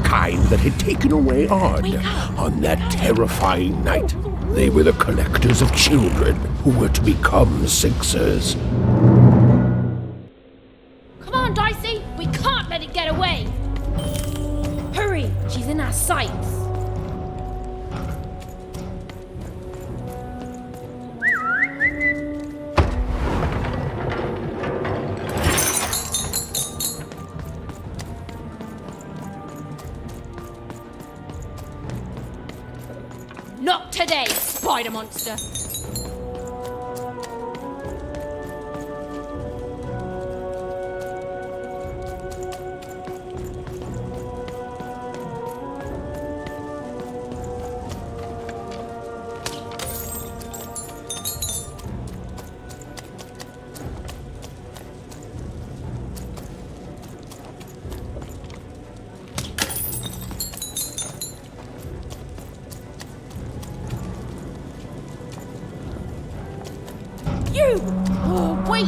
kind that had taken away Odd on that terrifying night. They were the collectors of children who were to become Sixers. Come on, Dicey! We can't let it get away! Hurry! She's in our sights! Not today, spider monster! You! Oh, wait!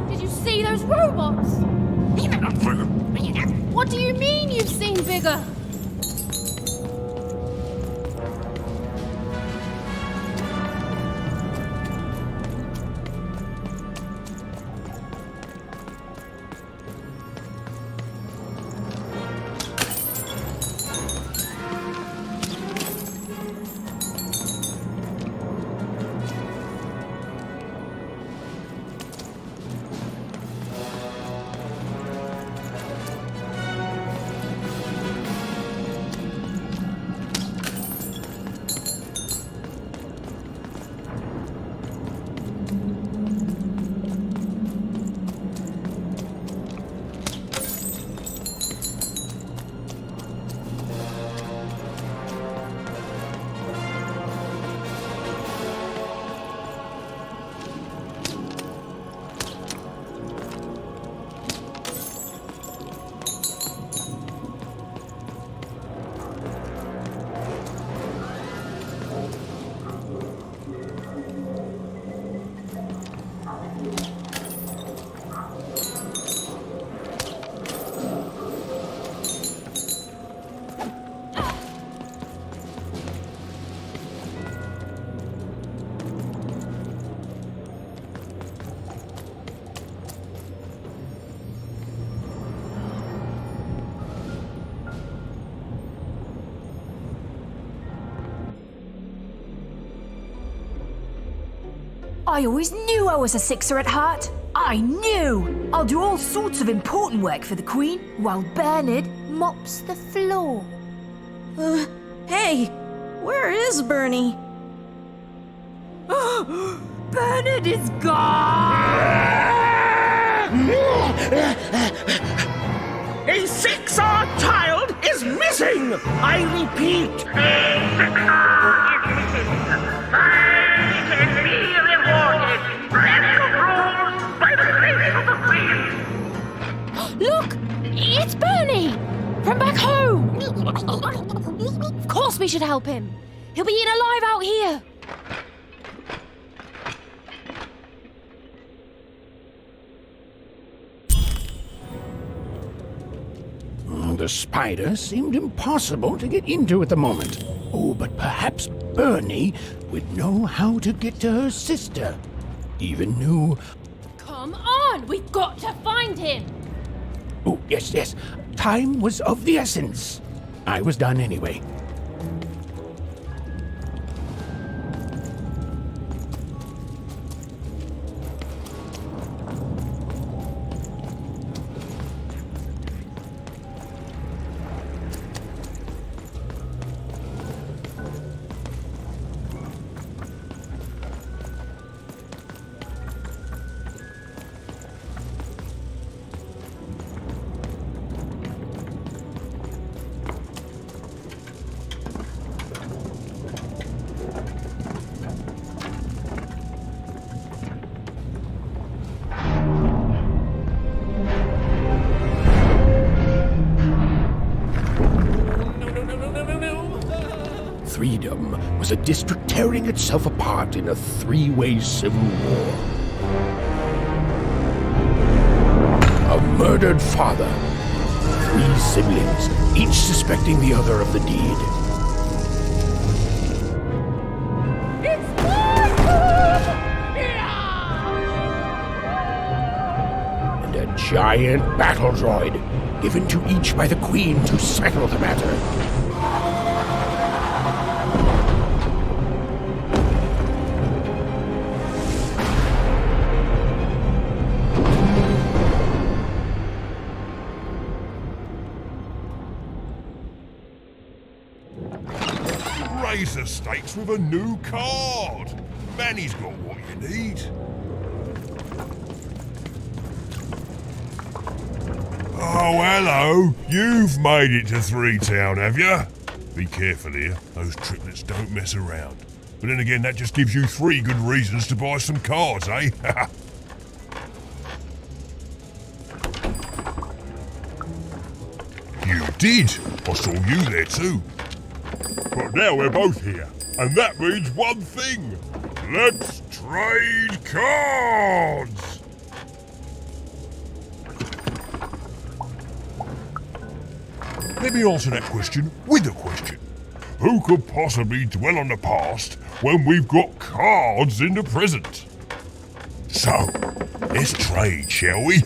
Did you see those robots? What do you mean you've seen bigger? I always knew I was a Sixer at heart. I knew! I'll do all sorts of important work for the Queen, while Bernard mops the floor. Hey, where is Bernie? Bernard is gone! A Sixer child is missing! I repeat, Look! It's Bernie! From back home! Of course we should help him! He'll be eaten alive out here! The spider seemed impossible to get into at the moment. Oh, but perhaps Bernie would know how to get to her sister. Even knew... Come on! We've got to find him! Oh, yes. Time was of the essence. I was done anyway. was a district tearing itself apart in a three-way civil war. A murdered father, 3 siblings, each suspecting the other of the deed. And a giant battle droid, given to each by the Queen to settle the matter. Raise the stakes with a new card. Manny's got what you need. Oh, hello. You've made it to Three Town, have you? Be careful here. Those triplets don't mess around. But then again, that just gives you 3 good reasons to buy some cards, eh? You did. I saw you there too. But now we're both here, and that means one thing. Let's trade cards! Let me answer that question with a question. Who could possibly dwell on the past when we've got cards in the present? So, let's trade, shall we?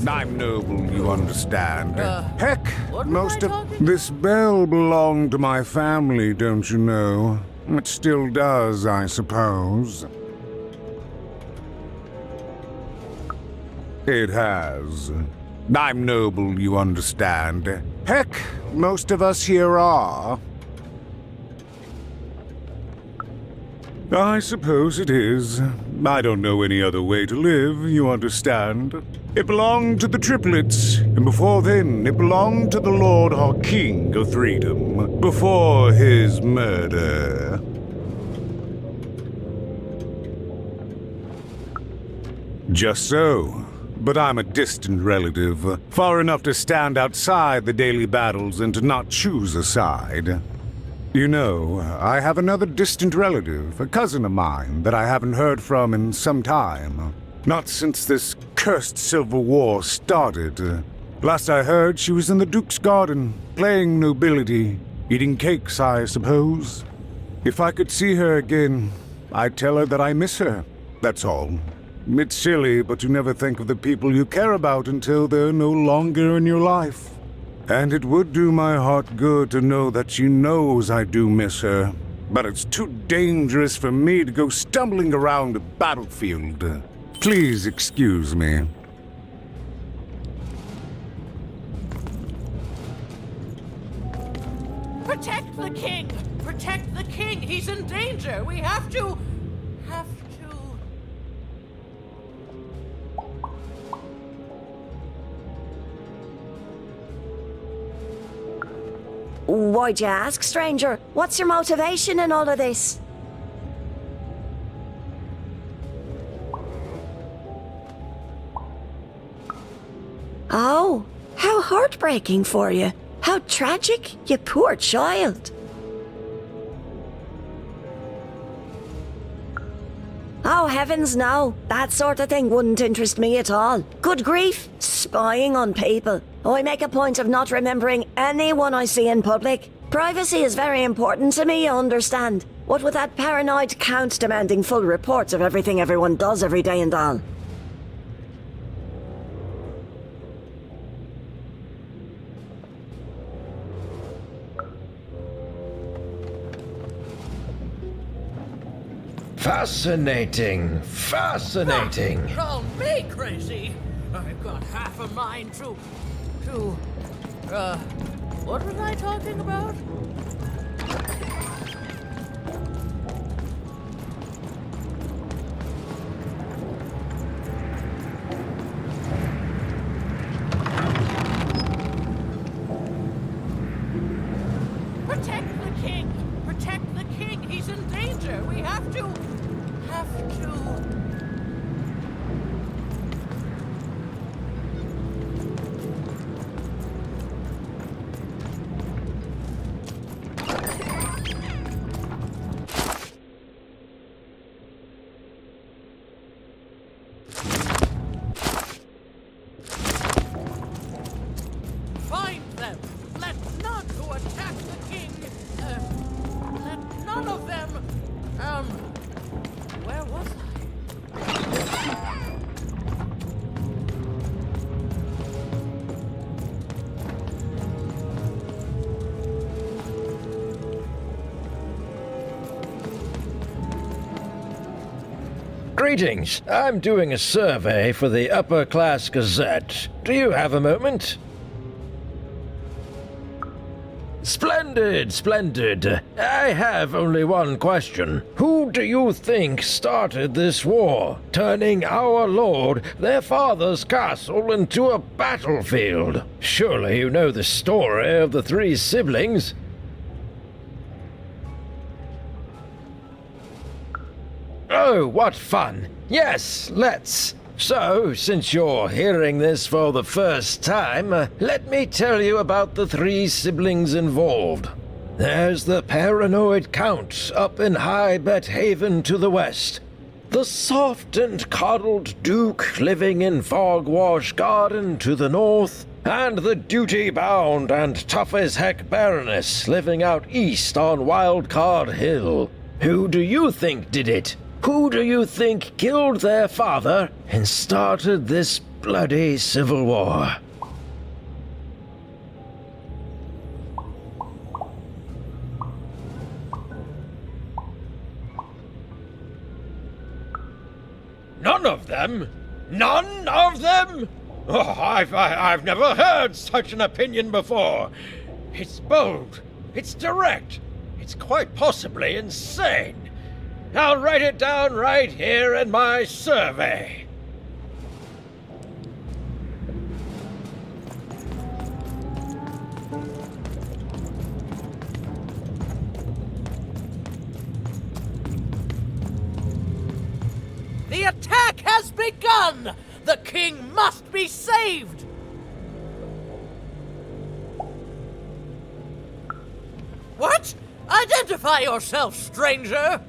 I'm noble, you understand. Heck, what was most I of talking? this bell belonged to my family, don't you know? It still does, I suppose. It has. I'm noble, you understand. Heck, most of us here are. I suppose it is. I don't know any other way to live, you understand. It belonged to the triplets, and before then it belonged to the Lord our King of Freedom, before his murder. Just so. But I'm a distant relative, far enough to stand outside the daily battles and to not choose a side. You know, I have another distant relative, a cousin of mine, that I haven't heard from in some time. Not since this cursed Civil War started. Last I heard, she was in the Duke's garden, playing nobility, eating cakes, I suppose. If I could see her again, I'd tell her that I miss her. That's all. It's silly, but you never think of the people you care about until they're no longer in your life. And it would do my heart good to know that she knows I do miss her. But it's too dangerous for me to go stumbling around a battlefield. Please excuse me. Protect the king! Protect the king! He's in danger! We have to... Why'd you ask, stranger? What's your motivation in all of this? Oh, how heartbreaking for you. How tragic, you poor child. Oh, heavens no. That sort of thing wouldn't interest me at all. Good grief, spying on people. I make a point of not remembering anyone I see in public. Privacy is very important to me, you understand. What with that paranoid count demanding full reports of everything everyone does every day and all. Fascinating. Fascinating. Call me crazy! I've got half a mind to... what was I talking about? Protect the king! Protect the king! He's in danger! We have to... Find them! Let none who attack the king... let none of them... where was I? Greetings. I'm doing a survey for the Upper Class Gazette. Do you have a moment? Splendid, splendid. I have only one question. Who do you think started this war, turning our lord, their father's castle, into a battlefield? Surely you know the story of the three siblings. Oh, what fun. Yes, let's. So, since you're hearing this for the first time, let me tell you about the three siblings involved. There's the paranoid Count up in High Bet Haven to the west. The soft and coddled Duke living in Fogwash Garden to the north. And the duty-bound and tough-as-heck Baroness living out east on Wildcard Hill. Who do you think did it? Who do you think killed their father and started this bloody civil war? None of them? None of them? Oh, I've never heard such an opinion before. It's bold. It's direct. It's quite possibly insane. I'll write it down right here in my survey. The attack has begun! The king must be saved! What? A Identify yourself, stranger!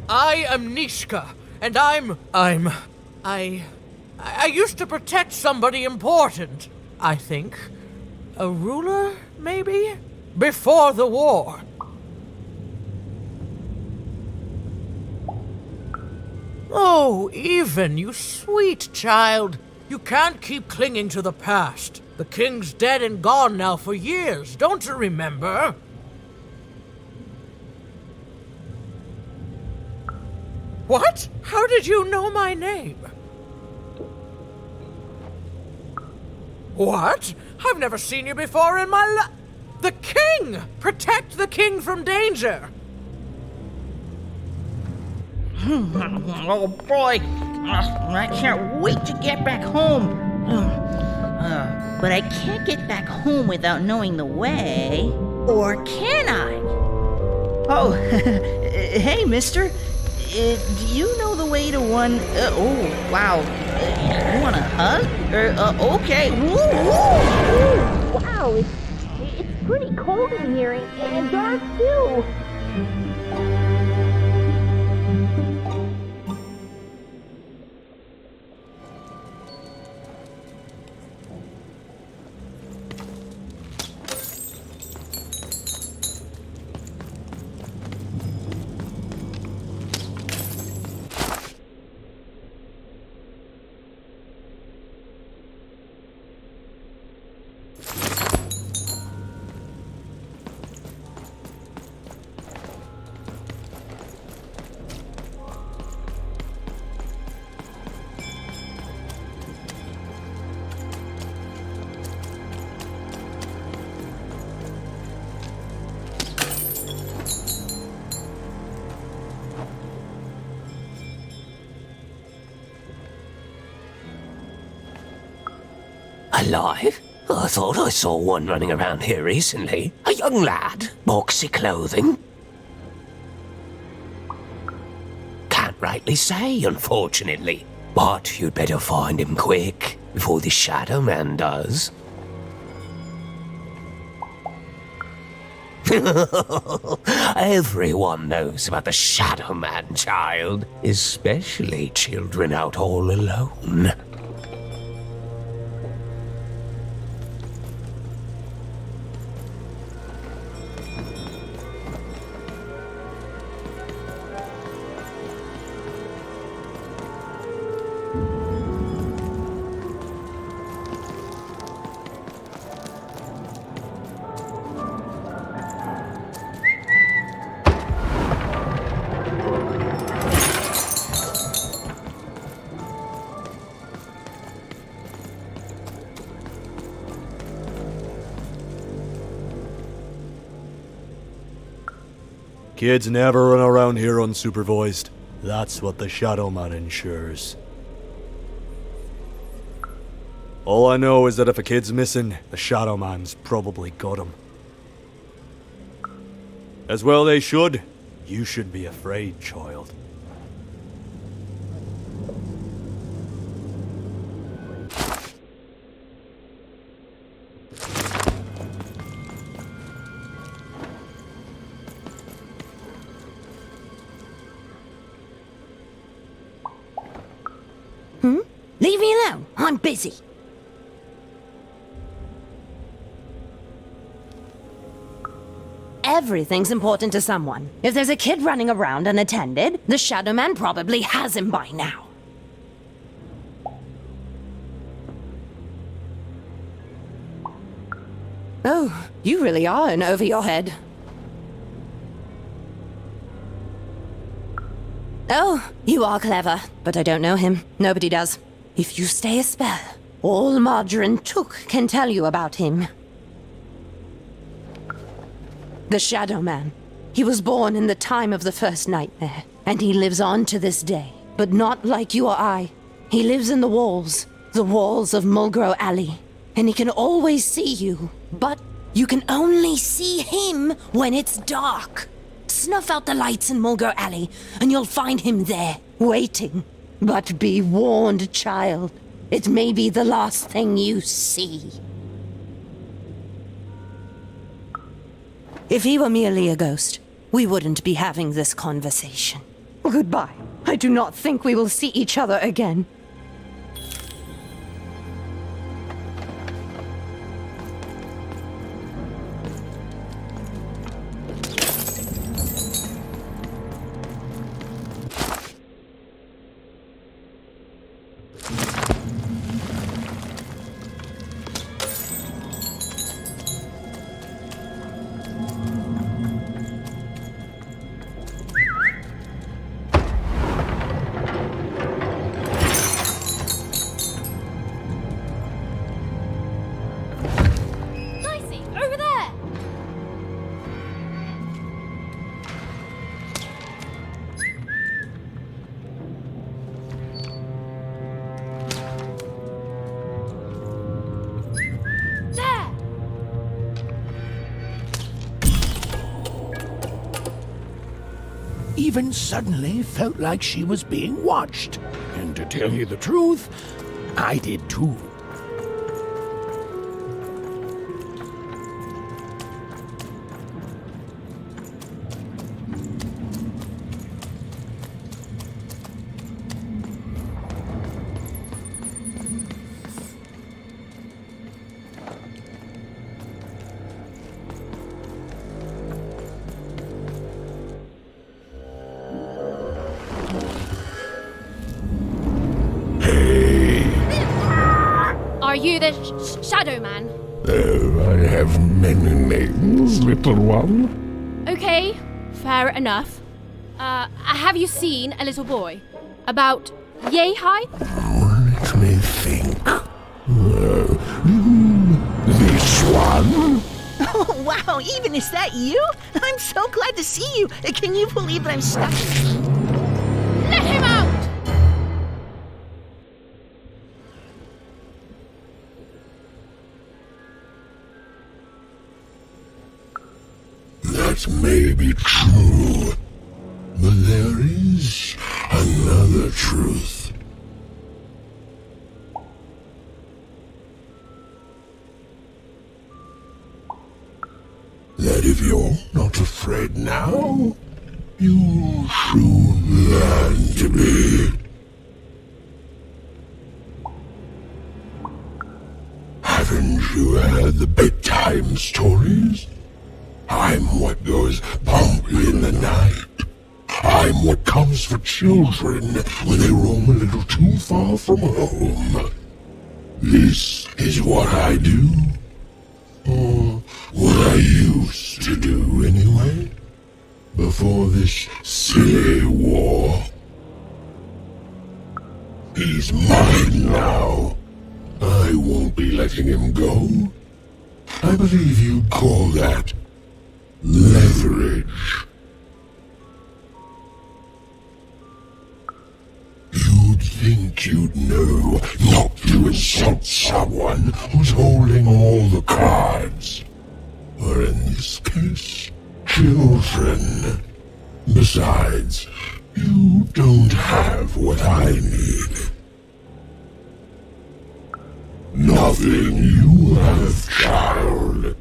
I am Nishka, and I used to protect somebody important, I think. A ruler, maybe? Before the war. Oh, Even, you sweet child. You can't keep clinging to the past. The king's dead and gone now for years, don't you remember? What? How did you know my name? What? I've never seen you before in my life. The king! Protect the king from danger! Oh boy, I can't wait to get back home. But I can't get back home without knowing the way. Or can I? Oh, hey, mister. Do you know the way to one... oh, wow. You want a hug? Okay. Wow, it's pretty cold in here and dark too. Alive? I thought I saw one running around here recently. A young lad, boxy clothing. Can't rightly say, unfortunately. But you'd better find him quick, before the Shadow Man does. Everyone knows about the Shadow Man, child. Especially children out all alone. Kids never run around here unsupervised. That's what the Shadow Man ensures. All I know is that if a kid's missing, the Shadow Man's probably got him. As well they should. You should be afraid, child. Leave me alone. I'm busy. Everything's important to someone. If there's a kid running around unattended, the Shadow Man probably has him by now. Oh, you really are in over your head. Oh, you are clever, but I don't know him. Nobody does. If you stay a spell, all Margarine Took can tell you about him. The Shadow Man. He was born in the time of the first nightmare, and he lives on to this day. But not like you or I. He lives in the walls of Mulgrew Alley. And he can always see you, but you can only see him when it's dark. Snuff out the lights in Mulgrew Alley, and you'll find him there, waiting. But be warned, child. It may be the last thing you see. If he were merely a ghost, we wouldn't be having this conversation. Goodbye. I do not think we will see each other again. Over there! There! Even suddenly felt like she was being watched. And to tell you the truth, I did too. Are you the Shadow Man? Oh, I have many names, little one. Okay, fair enough. Have you seen a little boy? About yay high? Let me think. This one? Oh, wow, even is that you? I'm so glad to see you. Can you believe that I'm stuck? Let him out! That may be true, but there is another truth. That if you're not afraid now, you'll soon learn to be. Haven't you heard the bedtime stories? I'm what goes bump in the night. I'm what comes for children when they roam a little too far from home. This is what I do. Or what I used to do anyway. Before this silly war. He's mine now. I won't be letting him go. I believe you'd call that leverage. You'd think you'd know not to insult someone who's holding all the cards. Or in this case, children. Besides, you don't have what I need. Nothing you have, child.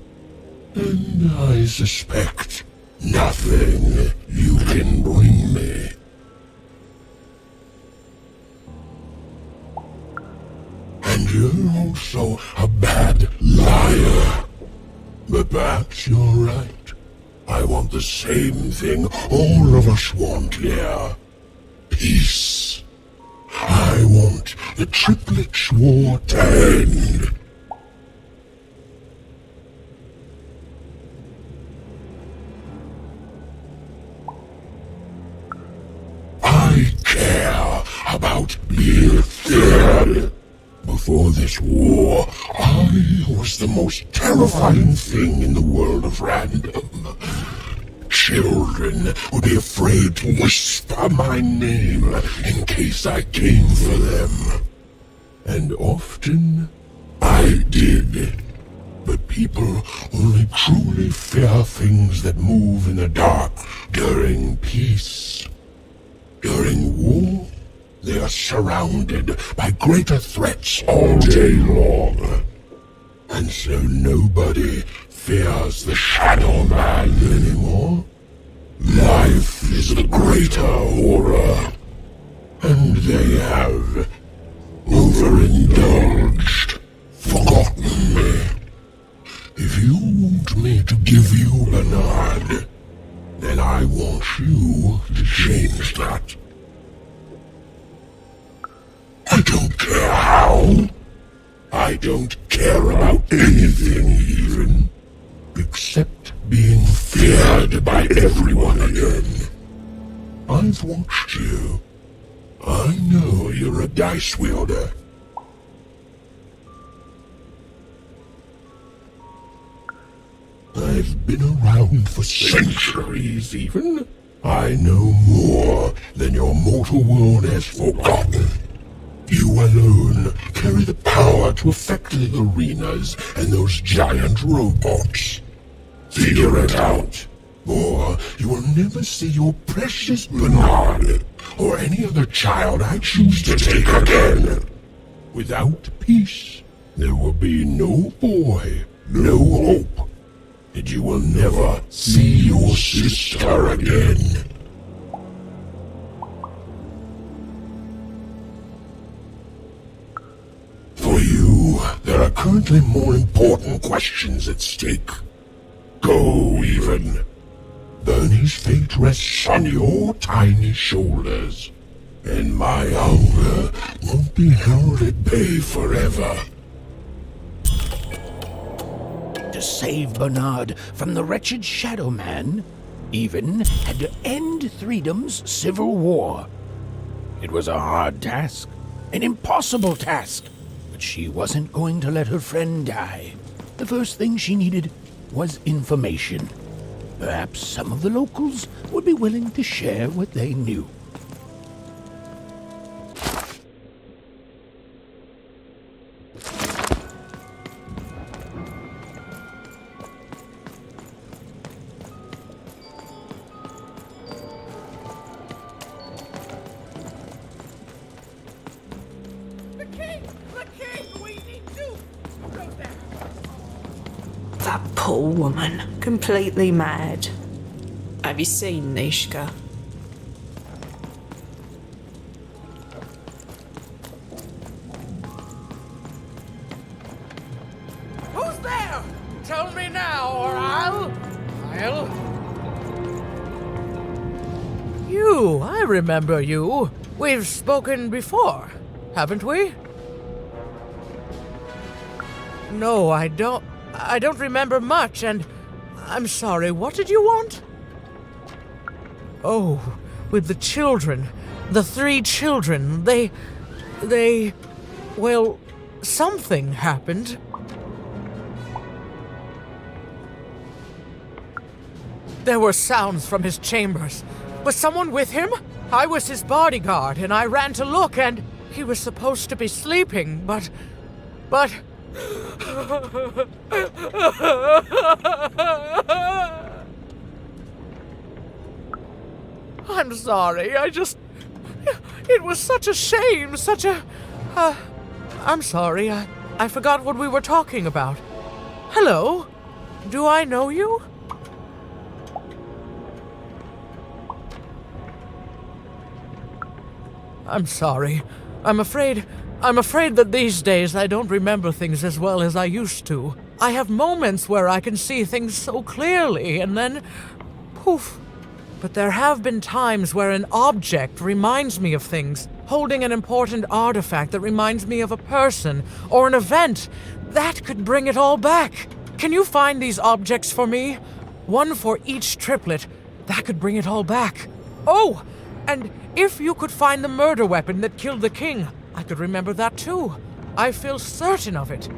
And I suspect nothing you can bring me. And you're also a bad liar. But perhaps you're right. I want the same thing all of us want here. Peace. I want the Triplets' war to end. I care about being feared. Before this war, I was the most terrifying thing in the world of random. Children would be afraid to whisper my name in case I came for them. And often, I did. But people only truly fear things that move in the dark during peace. During war, they are surrounded by greater threats all day long. And so nobody fears the Shadow Man anymore. Life is the greater horror, and they have overindulged, forgotten me. If you want me to give you Bernard, then I want you to change that. I don't care how. I don't care about anything even, except being feared by everyone again. I've watched you. I know you're a dice wielder. I've been around for centuries even. I know more than your mortal world has forgotten. You alone carry the power to affect the arenas and those giant robots. Figure it out, or you will never see your precious Bernard or any other child I choose to take again. Without peace, there will be no boy, no hope, and you will never see your sister again. For you, there are currently more important questions at stake. Go, even. Bernie's fate rests on your tiny shoulders, and my hunger won't be held at bay forever. To save Bernard from the wretched Shadow Man, Even had to end Threedom's civil war. It was a hard task, an impossible task, but she wasn't going to let her friend die. The first thing she needed was information. Perhaps some of the locals would be willing to share what they knew. That poor woman, completely mad. Have you seen Nishka? Who's there? Tell me now, or I'll... You, I remember you. We've spoken before, haven't we? No, I don't remember much, and I'm sorry, what did you want? Oh, with the children. The 3 children. Well, something happened. There were sounds from his chambers. Was someone with him? I was his bodyguard, and I ran to look, and he was supposed to be sleeping, but... I'm sorry, it was such a shame, I'm sorry, I forgot what we were talking about. Hello? Do I know you? I'm sorry. I'm afraid that these days I don't remember things as well as I used to. I have moments where I can see things so clearly, and then... poof. But there have been times where an object reminds me of things, holding an important artifact that reminds me of a person, or an event. That could bring it all back. Can you find these objects for me? One for each triplet. That could bring it all back. Oh! And if you could find the murder weapon that killed the king, I could remember that too. I feel certain of it.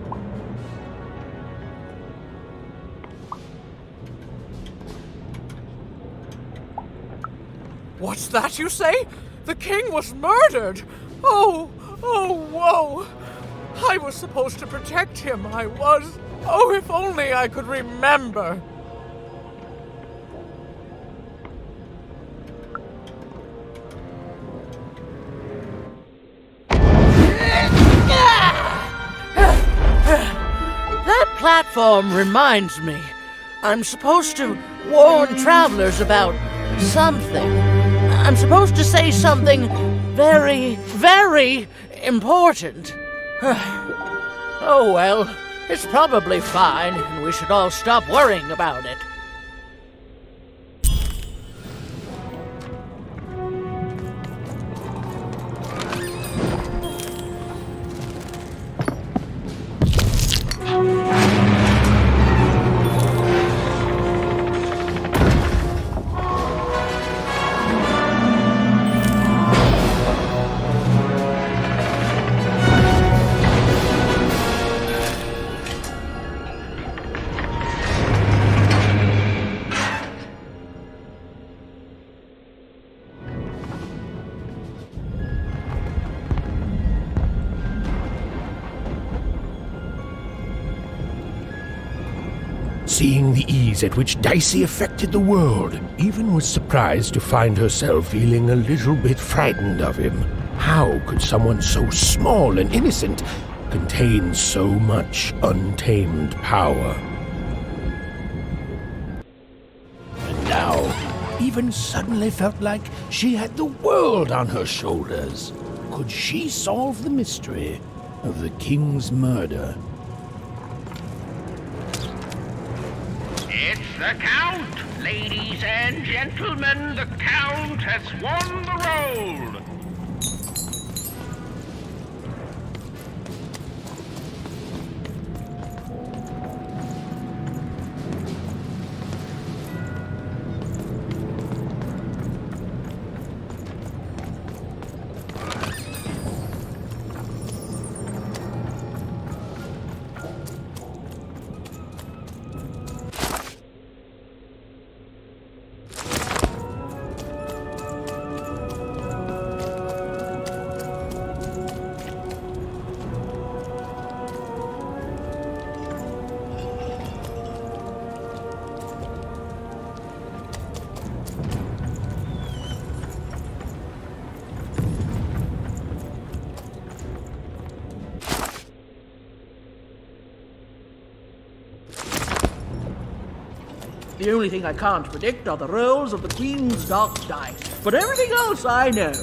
What's that you say? The king was murdered! Oh, whoa! I was supposed to protect him, I was. Oh, if only I could remember. That platform reminds me. I'm supposed to warn travelers about something. I'm supposed to say something very, very important. Oh well, it's probably fine, and we should all stop worrying about it. Seeing the ease at which Dicey affected the world, Even was surprised to find herself feeling a little bit frightened of him. How could someone so small and innocent contain so much untamed power? And now, Even suddenly felt like she had the world on her shoulders. Could she solve the mystery of the king's murder? It's the Count! Ladies and gentlemen, the Count has won the role! The only thing I can't predict are the rolls of the Queen's dark dice, but everything else I know.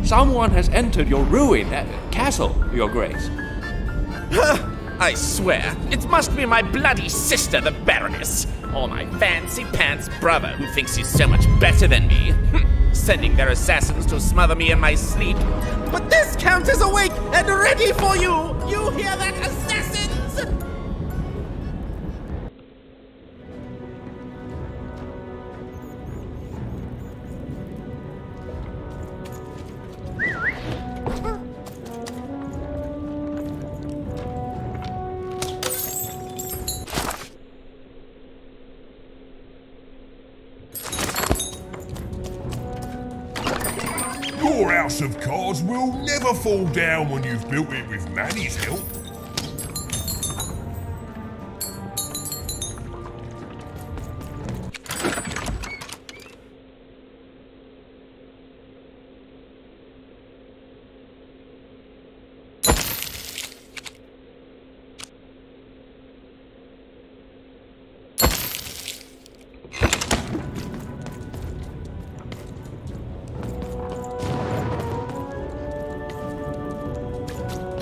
Someone has entered your castle, Your Grace. I swear, it must be my bloody sister, the Baroness, or my fancy-pants brother who thinks he's so much better than me, sending their assassins to smother me in my sleep. But this Count is awake and ready for you! You hear that, assassins? Your house of cards will never fall down when you've built it with Manny's help.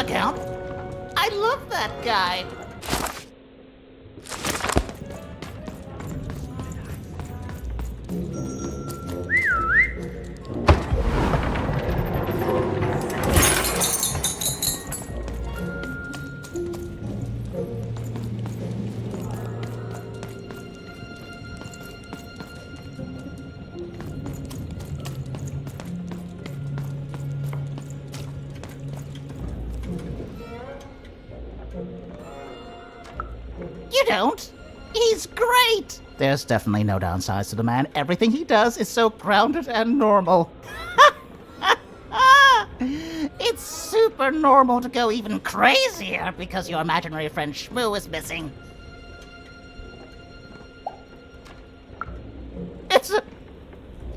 Count? I love that guy. You don't. He's great. There's definitely no downsides to the man. Everything he does is so grounded and normal. It's super normal to go even crazier because your imaginary friend Shmoo is missing.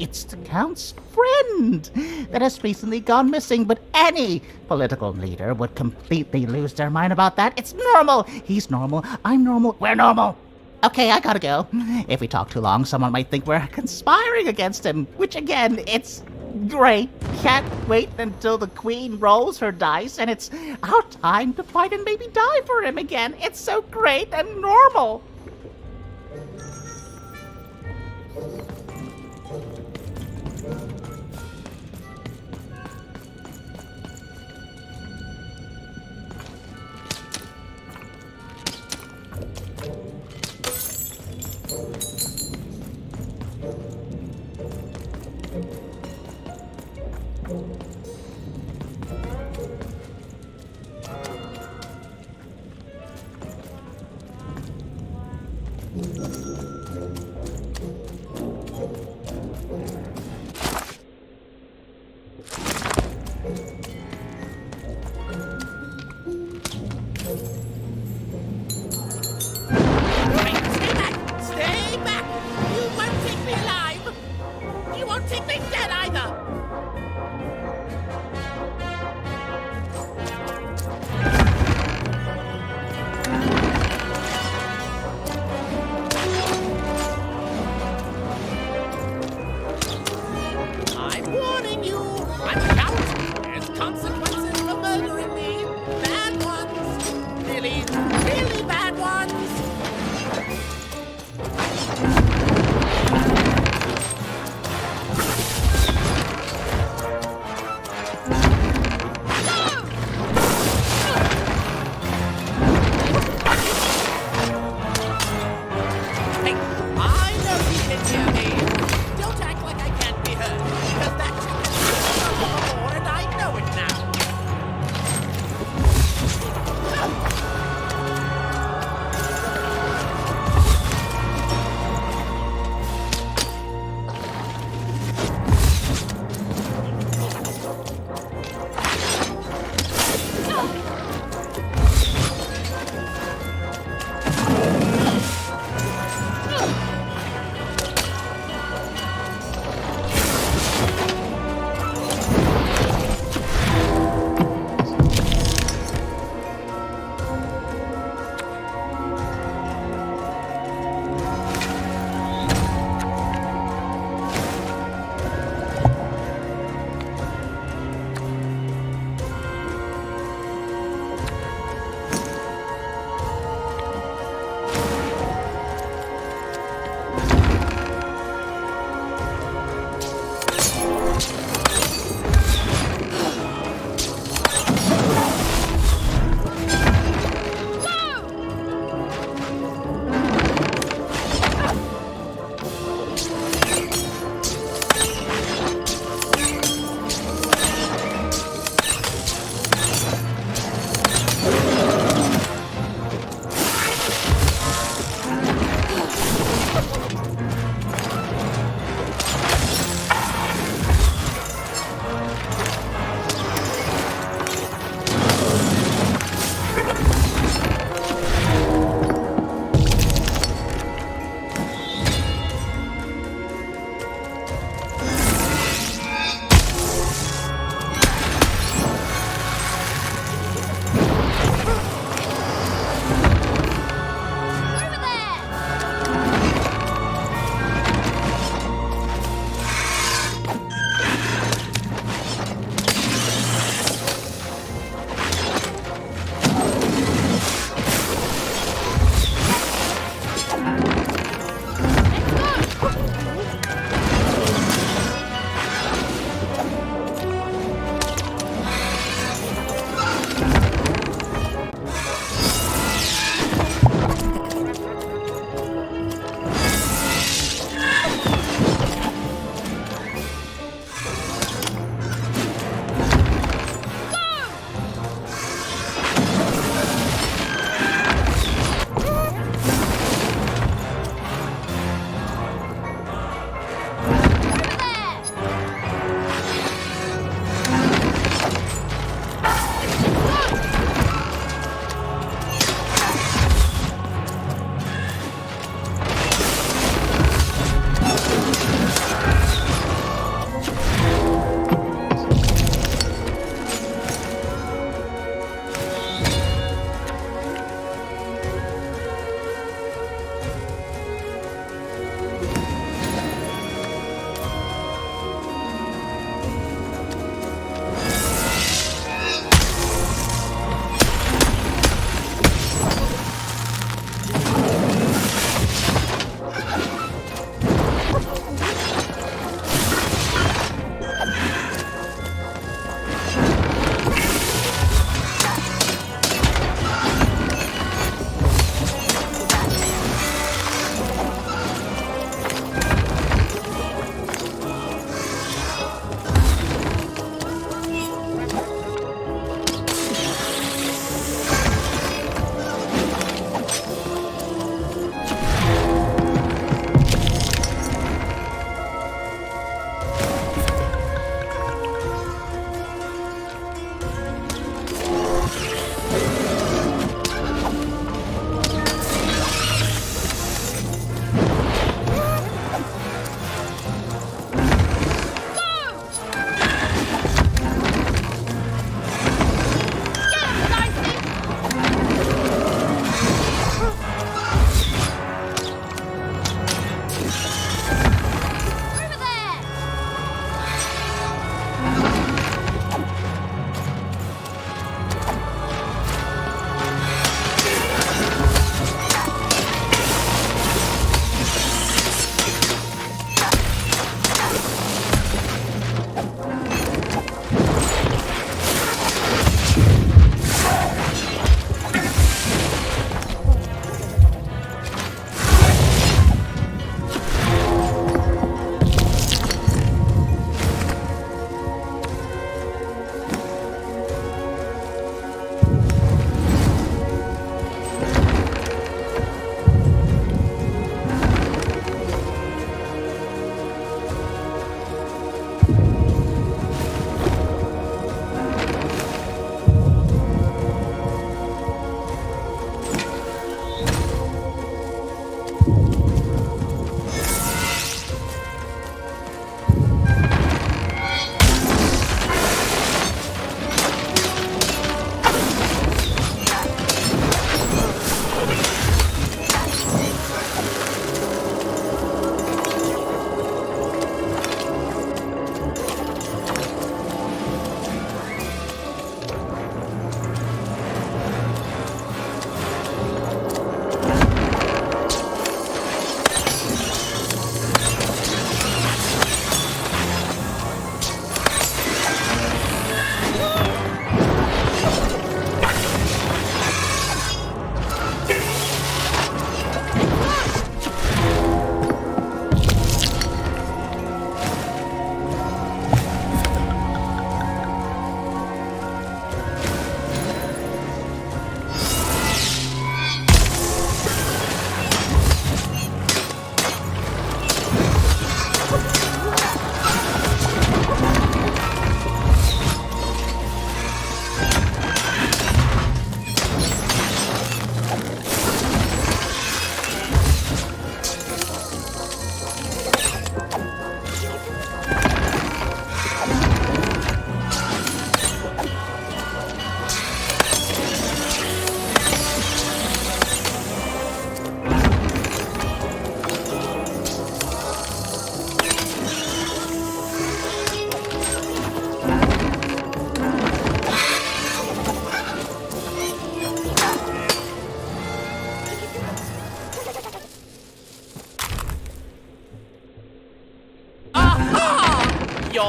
It's the Count's friend that has recently gone missing, but any political leader would completely lose their mind about that. It's normal. He's normal. I'm normal. We're normal. Okay, I gotta go. If we talk too long, someone might think we're conspiring against him, which again, it's great. Can't wait until the Queen rolls her dice and it's our time to fight and maybe die for him again. It's so great and normal.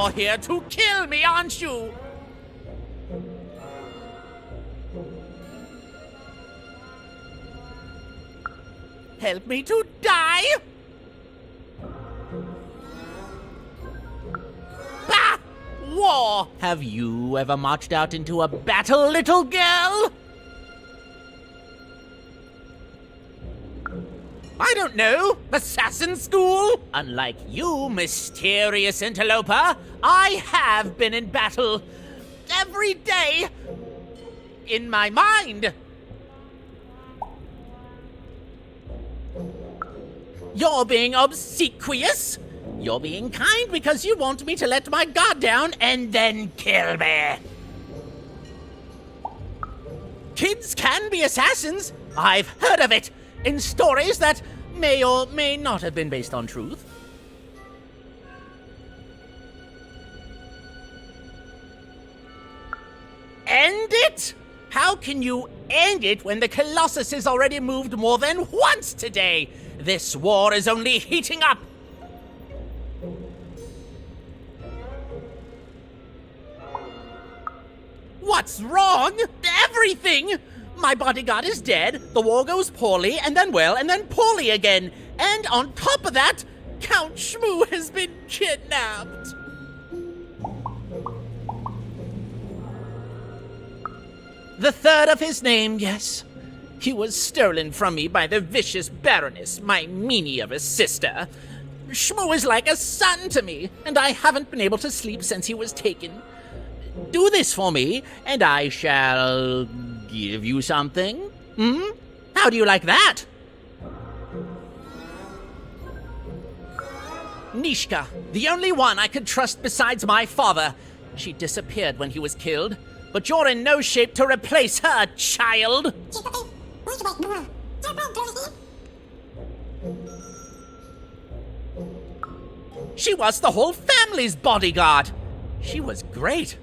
You're here to kill me, aren't you? Help me to die? Bah! War! Have you ever marched out into a battle, little girl? I don't know. Assassin school? Unlike you, mysterious interloper, I have been in battle. Every day. In my mind. You're being obsequious. You're being kind because you want me to let my guard down and then kill me. Kids can be assassins. I've heard of it. In stories that may or may not have been based on truth. End it? How can you end it when the Colossus has already moved more than once today? This war is only heating up. What's wrong? Everything! My bodyguard is dead, the war goes poorly, and then well, and then poorly again. And on top of that, Count Shmoo has been kidnapped. The third of his name, yes. He was stolen from me by the vicious Baroness, my meanie of a sister. Shmoo is like a son to me, and I haven't been able to sleep since he was taken. Do this for me, and I shall give you something. How do you like that? Nishka, the only one I could trust besides my father. She disappeared when he was killed, but you're in no shape to replace her, child. She was the whole family's bodyguard. She was great.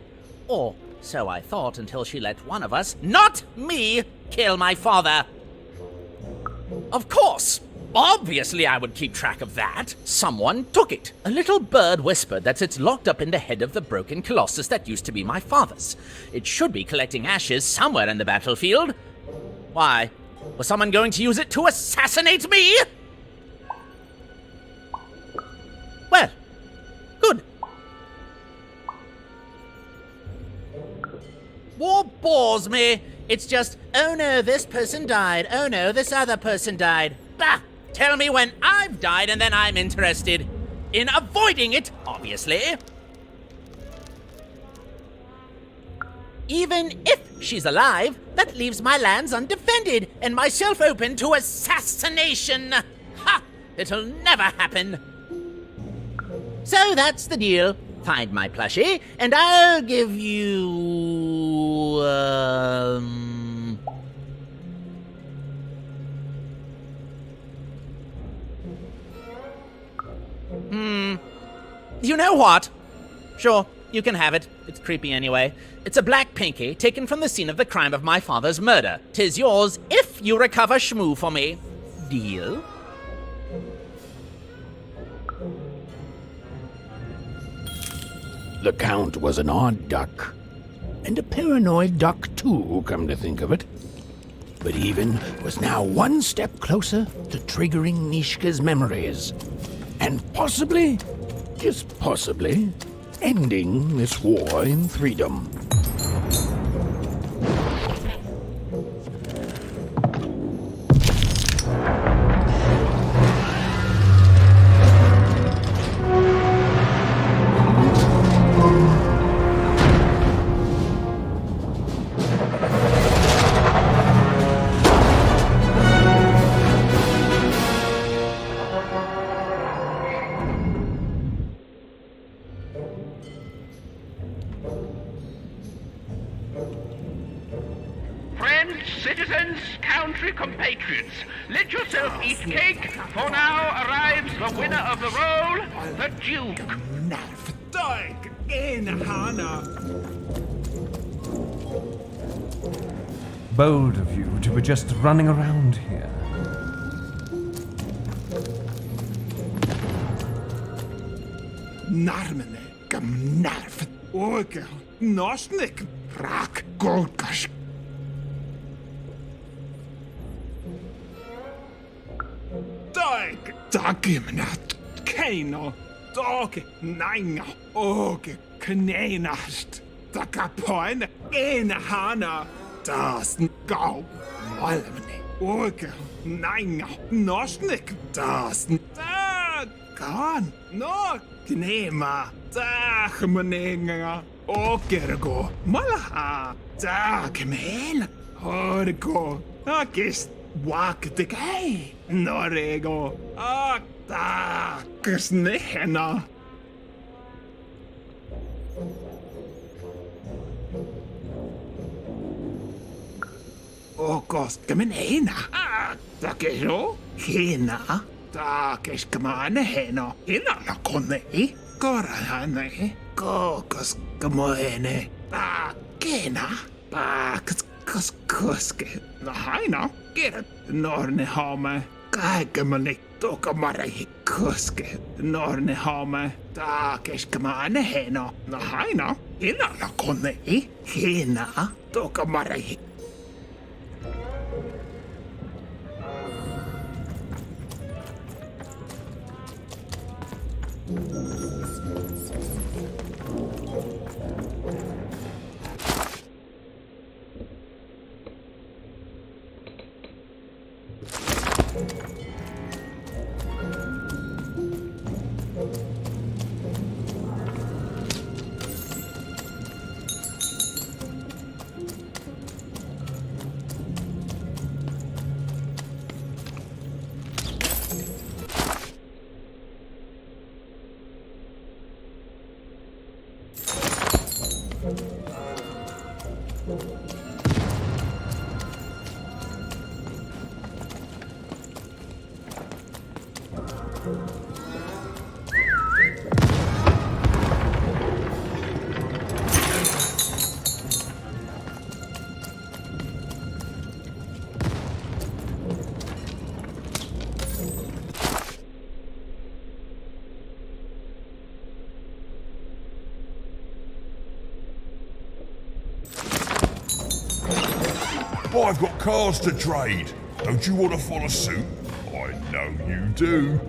Or so I thought until she let one of us, not me, kill my father. Of course. Obviously I would keep track of that. Someone took it. A little bird whispered that it's locked up in the head of the broken Colossus that used to be my father's. It should be collecting ashes somewhere in the battlefield. Why? Was someone going to use it to assassinate me? Well, good. War bores me. It's just, oh no, this person died. Oh no, this other person died. Bah! Tell me when I've died and then I'm interested in avoiding it, obviously. Even if she's alive, that leaves my lands undefended and myself open to assassination. Ha! It'll never happen. So that's the deal. Find my plushie, and I'll give you... You know what? Sure, you can have it. It's creepy anyway. It's a black pinky taken from the scene of the crime of my father's murder. 'Tis yours if you recover Shmoo for me. Deal? The Count was an odd duck. And a paranoid duck too, come to think of it. But Even was now one step closer to triggering Nishka's memories. And possibly, just possibly, ending this war in Threedom. Citizens, country compatriots, let yourself eat cake, for now arrives the winner of the role, the Duke. Bold of you to be just running around here. Narmene, nerv. Oge, nosnik, rak, golkash. Dagimnat, Kano, Dog, Nanga, Oge, Kanenast, Dakapoin, Hana, Das Gau, Malmni, Oge, Nanga, Nosnik, Das Dagan, No, Gnema, Dachmaninga, Ogergo, Malaha, Dagmen, Horgo, Akist. Walk the gay, Norego, Akta, Kusnehena. Okos kamanena, Takero, Hina, Takish kamaneheno, Hina la kone, Korahane, Kokos kamohene, Takena, Pakas. Kuske, Haina, get Norne Hame, Kagamani, Tokamari, Kuske, Norne Hame, Takish Kamane Heno, Haina, Hina Lakone, Hina, Tokamari. I've got cars to trade. Don't you want to follow suit? I know you do.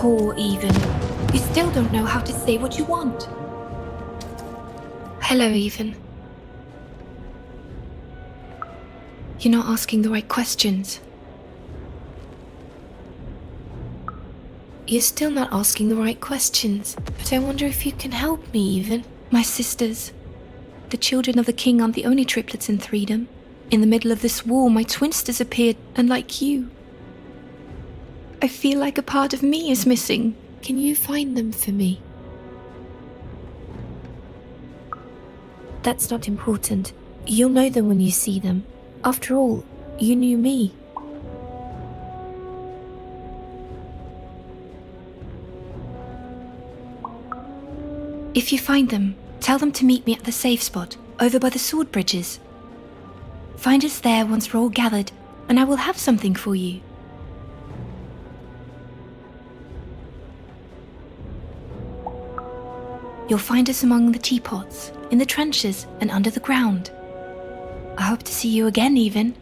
Poor Even. You still don't know how to say what you want. Hello, Even. You're not asking the right questions. You're still not asking the right questions. But I wonder if you can help me, Even. My sisters. The children of the king aren't the only triplets in Threedom. In the middle of this war, my twins disappeared, unlike you. I feel like a part of me is missing. Can you find them for me? That's not important. You'll know them when you see them. After all, you knew me. If you find them, tell them to meet me at the safe spot, over by the sword bridges. Find us there once we're all gathered, and I will have something for you. You'll find us among the teapots, in the trenches, and under the ground. I hope to see you again, Even.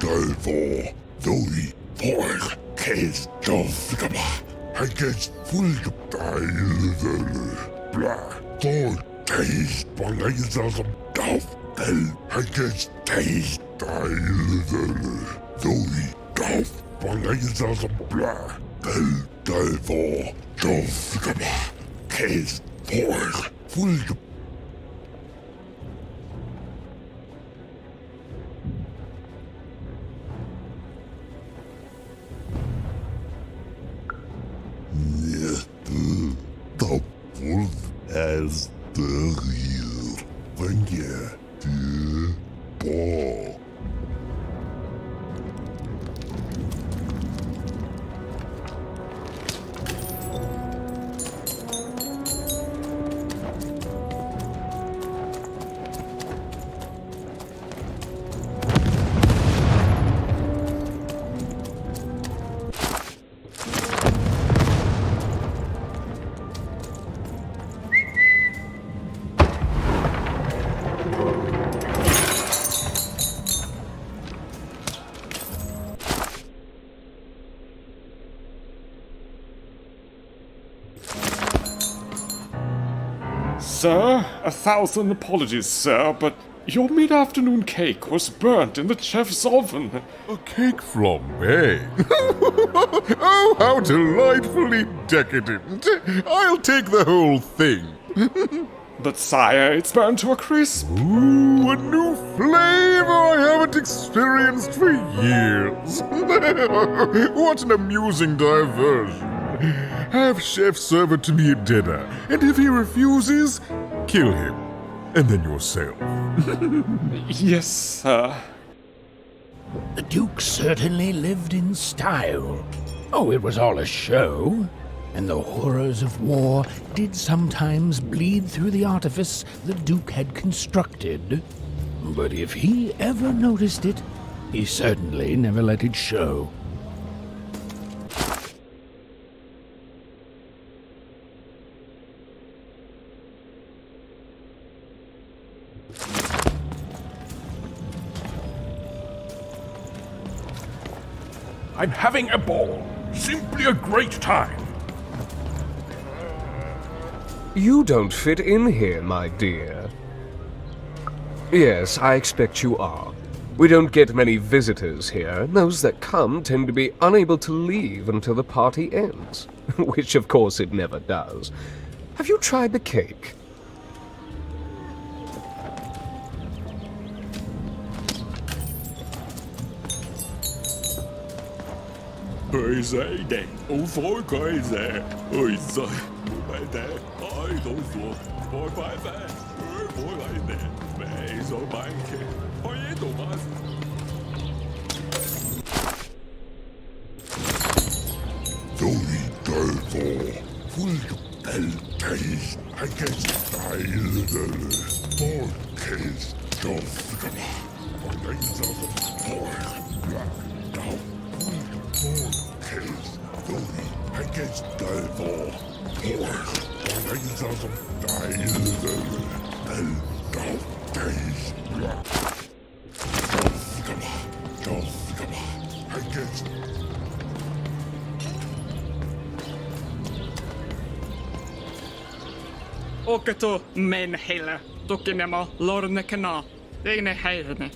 Dalvor, Doi, Porg, Kes, Jovgaba, Hages, Fulgbeil, Bla, Dol, Taste, Balazam, Dov, Del, Hages, Taste, Beil, Doi, Dov, Balazam, Bla, Del, Dalvor, Jovgaba, Kes, Porg, Fulgbeil. As the real when you're ball. Sir, 1,000 apologies, sir, but your mid-afternoon cake was burnt in the chef's oven. A cake flambe? Oh, how delightfully decadent! I'll take the whole thing. But sire, it's burnt to a crisp. Ooh, a new flavor I haven't experienced for years. What an amusing diversion. Have Chef serve it to me at dinner, and if he refuses, kill him. And then yourself. Yes, sir. The Duke certainly lived in style. Oh, it was all a show, and the horrors of war did sometimes bleed through the artifice the Duke had constructed. But if he ever noticed it, he certainly never let it show. I'm having a ball. Simply a great time. You don't fit in here, my dear. Yes, I expect you are. We don't get many visitors here, and those that come tend to be unable to leave until the party ends. Which, of course, it never does. Have you tried the cake? Crazy day, oh for crazy, oi say, by that, I don't look, for by that, for like that, may so banky, for you do must. Doi dövo, full peltays, I guess style, Borkes, Jofgama, for days of the pork, black, down. Case, Tony, I guess devil, horse, organization, days, I guess. Okato men hela, dokinema, lorne kana, degene heirene.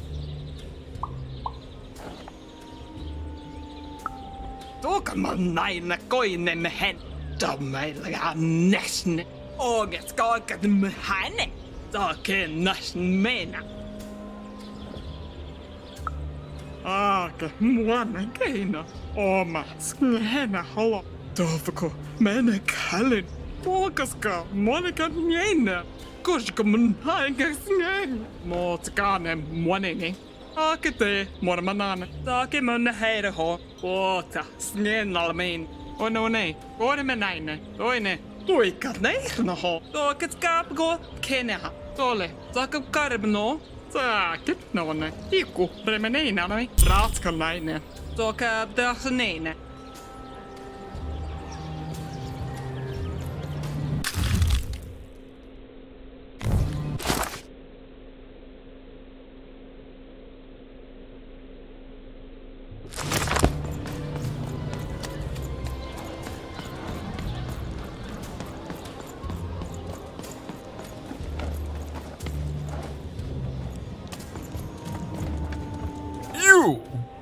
Dokaman naina koinen hen, meillä näsne, oget kakat häne, taken näsn mena. Aake, muana keina, oma sknehena holo, tovko, mene kallin, pokaska, monika njena, koska mun hainkas njena, motkane muanini. Akete, mormanane, taake mun heire ho, oota, snenalmiin. No nei, orme näine, toine, tuikat neihna ho, tooket kaapko, keneha, tole, taaka karbno, taaket nonne, iku, remeneinanoi, raskalainen, tooka dahneine.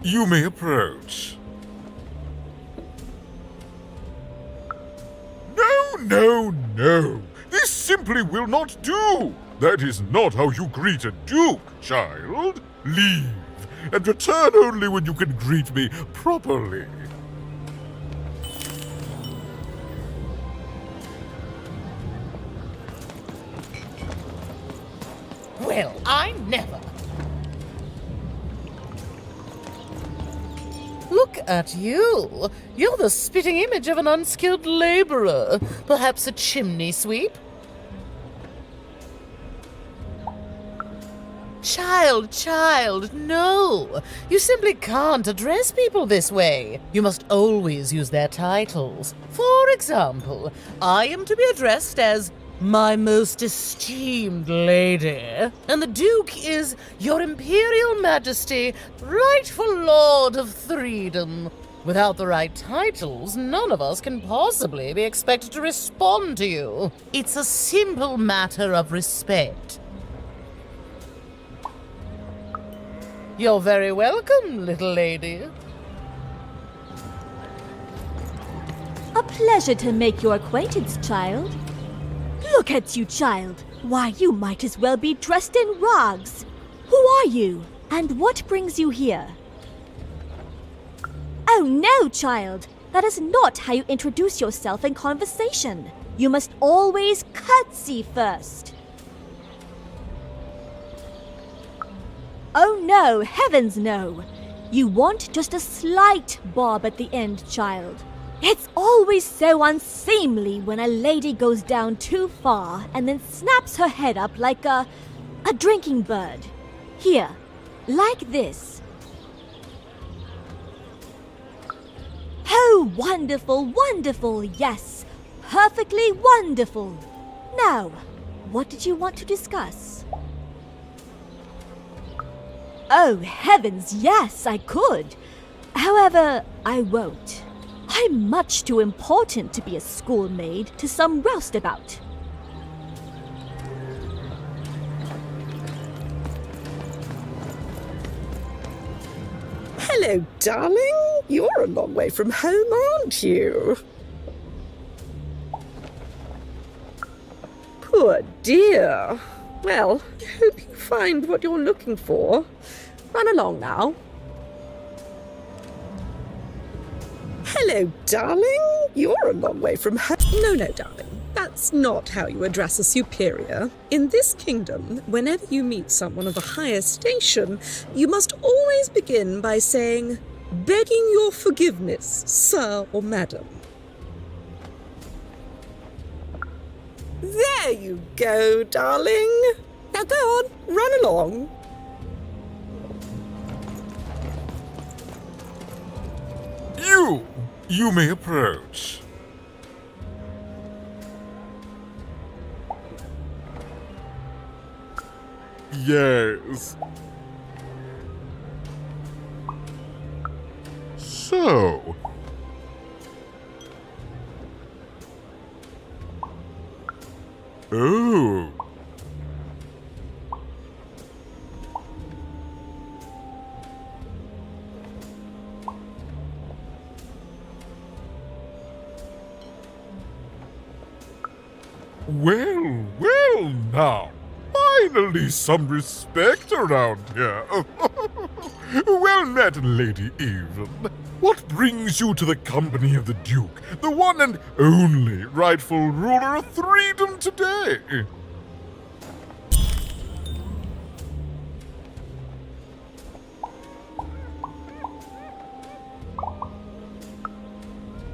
You may approach. No. This simply will not do. That is not how you greet a duke, child. Leave, and return only when you can greet me properly. Well, I never. Look at you. You're the spitting image of an unskilled laborer. Perhaps a chimney sweep? Child, no. You simply can't address people this way. You must always use their titles. For example, I am to be addressed as my most esteemed lady, and the Duke is Your Imperial Majesty, rightful Lord of Threedom. Without the right titles, none of us can possibly be expected to respond to you. It's a simple matter of respect. You're very welcome, little lady. A pleasure to make your acquaintance, child. Look at you, child. Why, you might as well be dressed in rags. Who are you? And what brings you here? Oh no, child. That is not how you introduce yourself in conversation. You must always curtsy first. Oh no, heavens no. You want just a slight bob at the end, child. It's always so unseemly when a lady goes down too far and then snaps her head up like a drinking bird. Here, like this. Oh, wonderful, wonderful, yes. Perfectly wonderful. Now, what did you want to discuss? Oh, heavens, yes, I could. However, I won't. I'm much too important to be a schoolmaid to some roustabout. Hello, darling. You're a long way from home, aren't you? Poor dear. Well, I hope you find what you're looking for. Run along now. Hello, darling. You're a long way from home. No, darling. That's not how you address a superior. In this kingdom, whenever you meet someone of a higher station, you must always begin by saying, "Begging your forgiveness, sir or madam." There you go, darling. Now go on, run along. You may approach. Yes. So. Oh. Well now. Finally some respect around here. Well met, Lady Evelyn. What brings you to the company of the Duke, the one and only rightful ruler of Threedom today?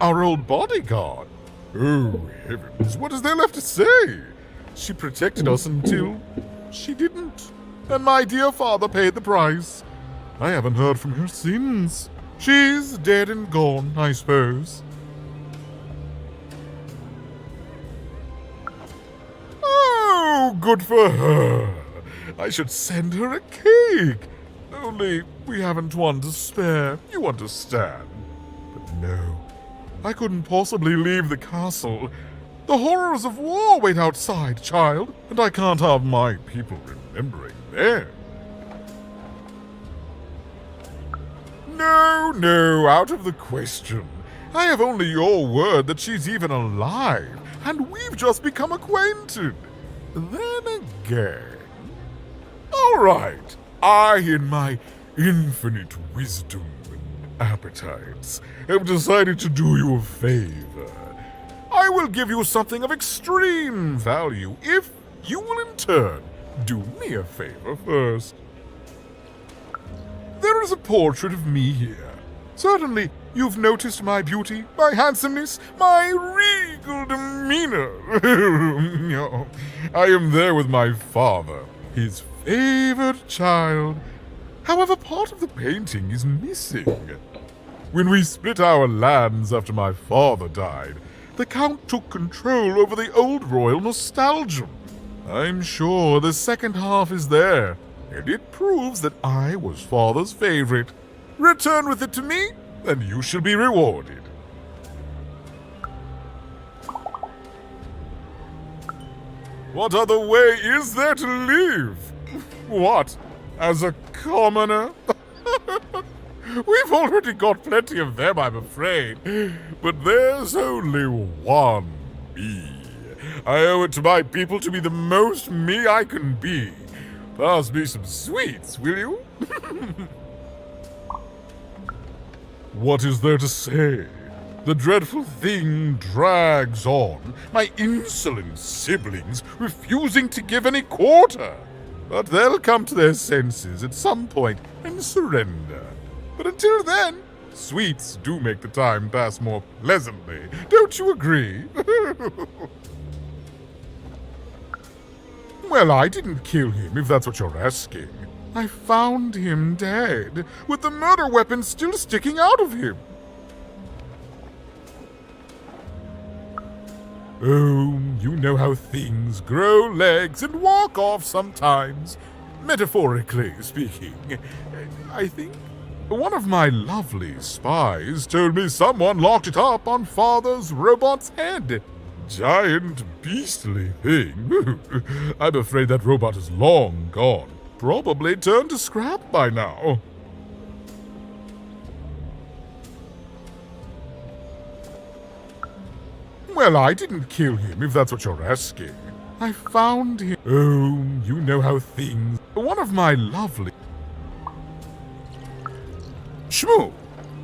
Our old bodyguard. Oh, heavens, what is there left to say? She protected us until she didn't. And my dear father paid the price. I haven't heard from her since. She's dead and gone, I suppose. Oh, good for her. I should send her a cake. Only we haven't one to spare, you understand. But no, I couldn't possibly leave the castle. The horrors of war wait outside, child, and I can't have my people remembering them. No, out of the question. I have only your word that she's even alive, and we've just become acquainted. Then again... All right, I, in my infinite wisdom and appetites, have decided to do you a favor. I will give you something of extreme value if you will in turn do me a favor first. There is a portrait of me here. Certainly, you've noticed my beauty, my handsomeness, my regal demeanor. No, I am there with my father, his favored child. However, part of the painting is missing. When we split our lands after my father died, the Count took control over the old royal nostalgia. I'm sure the second half is there, and it proves that I was father's favorite. Return with it to me, and you shall be rewarded. What other way is there to live? What, as a commoner? We've already got plenty of them, I'm afraid. But there's only one me. I owe it to my people to be the most me I can be. Pass me some sweets, will you? What is there to say? The dreadful thing drags on, my insolent siblings refusing to give any quarter. But they'll come to their senses at some point and surrender. But until then, sweets do make the time pass more pleasantly. Don't you agree? Well, I didn't kill him, if that's what you're asking. I found him dead, with the murder weapon still sticking out of him. Oh, you know how things grow legs and walk off sometimes. Metaphorically speaking. I think one of my lovely spies told me someone locked it up on Father's robot's head. Giant, beastly thing. I'm afraid that robot is long gone. Probably turned to scrap by now. Well, I didn't kill him, if that's what you're asking. I found him. Oh, you know how things... One of my lovely... Shmoo!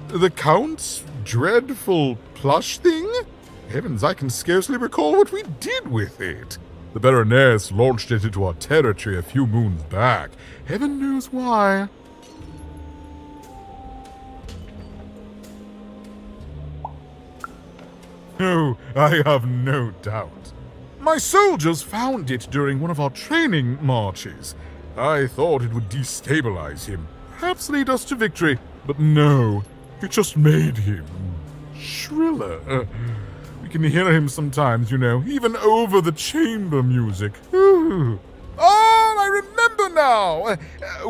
The Count's dreadful plush thing? Heavens, I can scarcely recall what we did with it. The Baroness launched it into our territory a few moons back. Heaven knows why. Oh, I have no doubt. My soldiers found it during one of our training marches. I thought it would destabilize him, perhaps lead us to victory. But no, it just made him shriller. We can hear him sometimes, you know, even over the chamber music. Ooh. Oh, I remember now!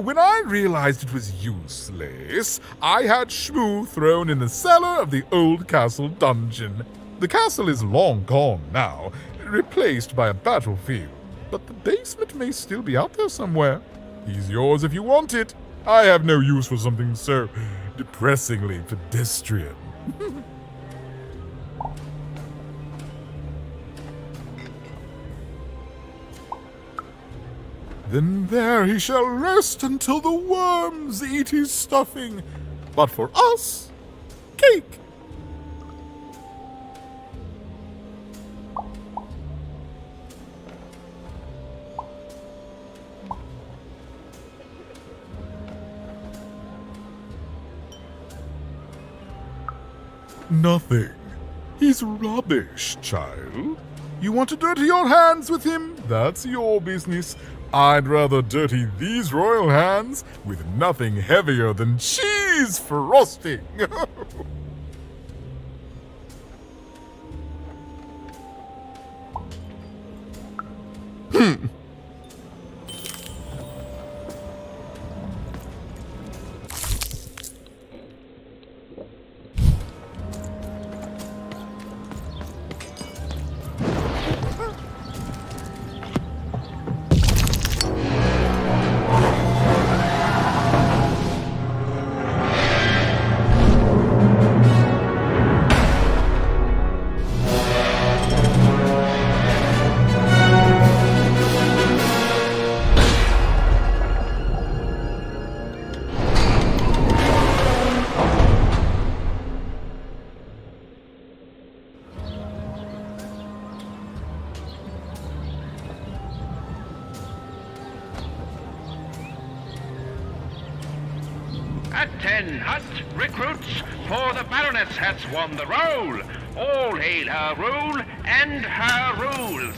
When I realized it was useless, I had Shmoo thrown in the cellar of the old castle dungeon. The castle is long gone now, replaced by a battlefield, but the basement may still be out there somewhere. He's yours if you want it. I have no use for something so depressingly pedestrian. Then there he shall rest until the worms eat his stuffing. But for us, cake. Nothing. He's rubbish, child. You want to dirty your hands with him? That's your business. I'd rather dirty these royal hands with nothing heavier than cheese frosting. At 10 hut recruits, for the Baroness has won the roll. All hail her rule and her rules.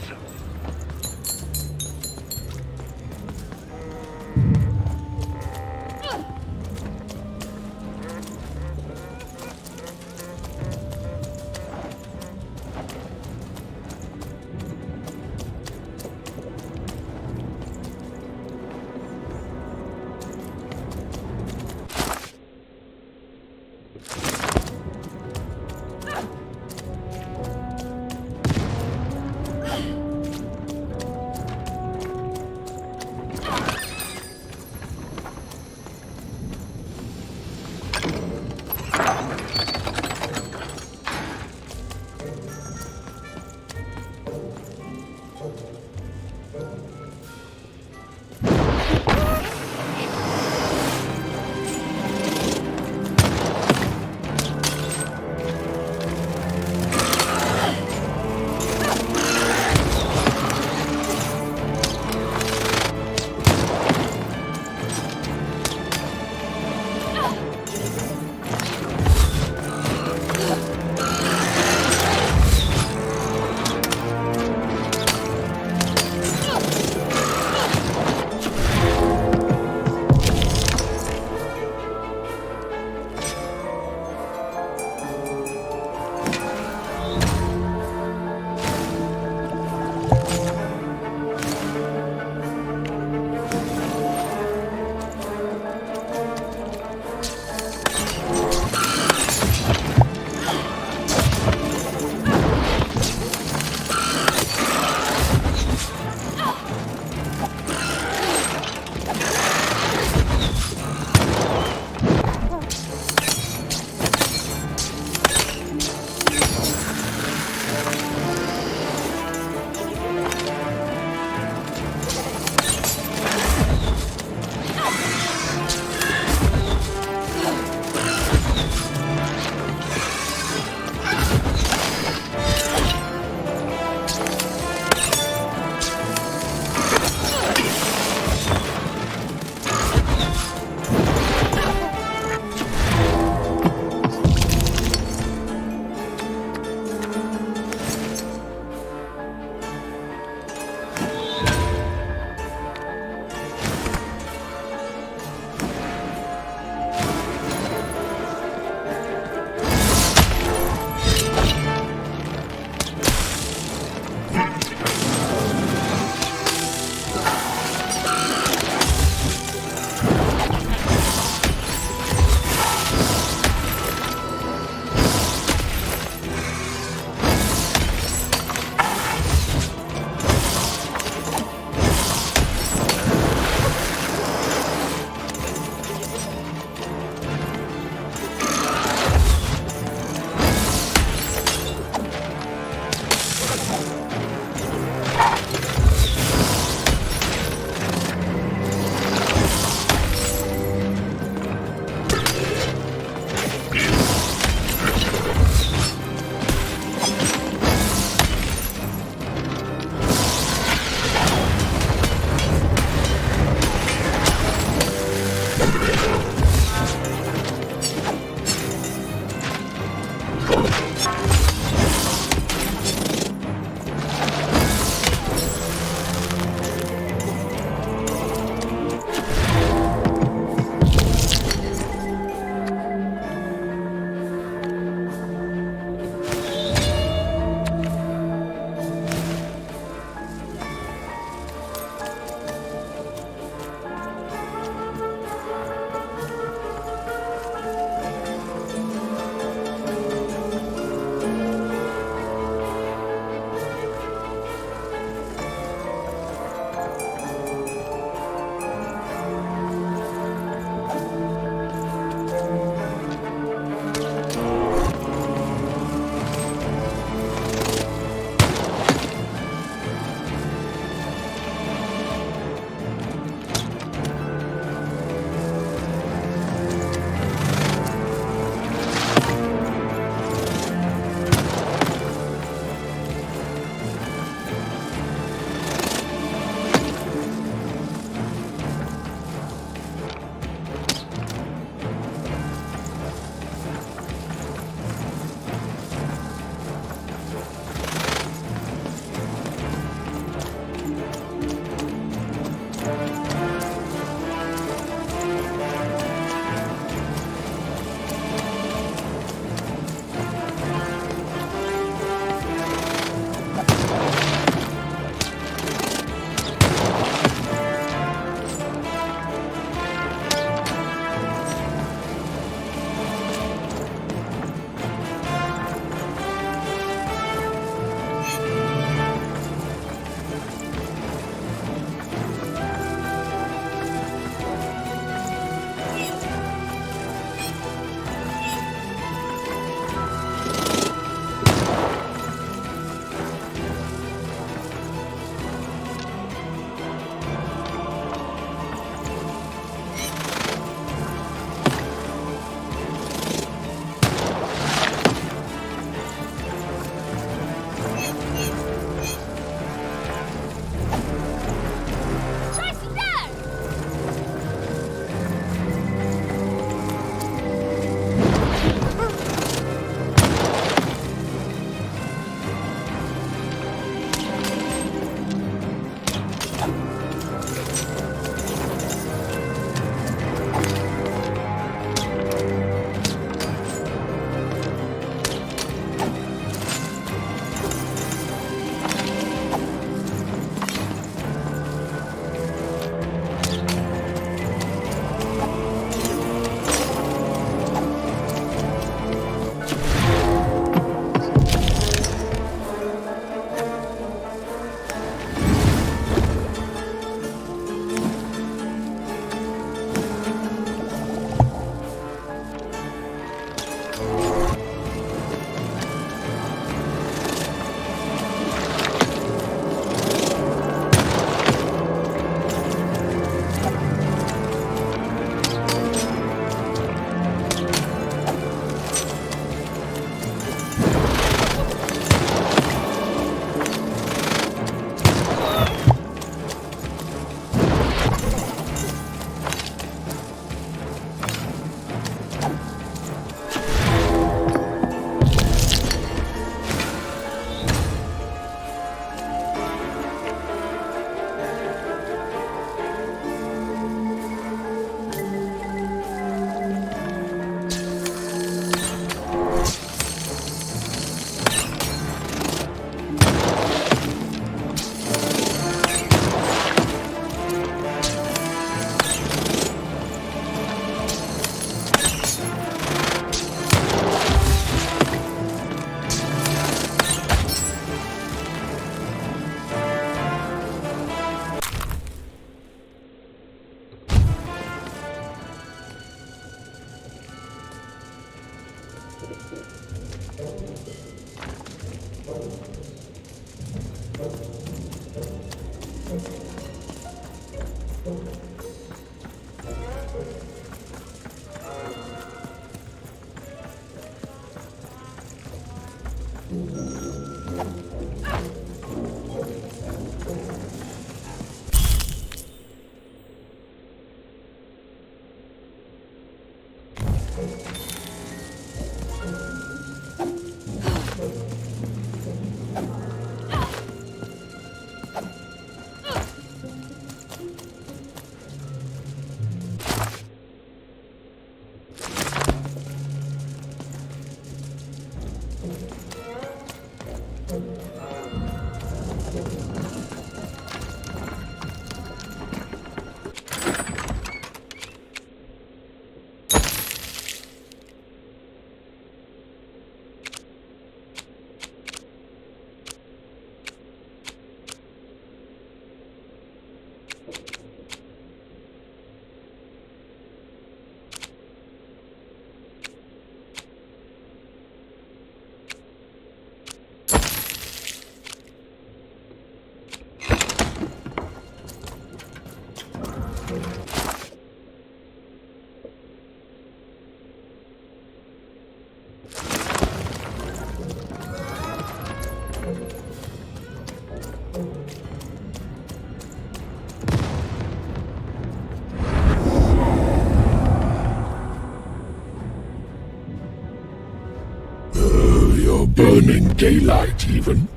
You're burning daylight even,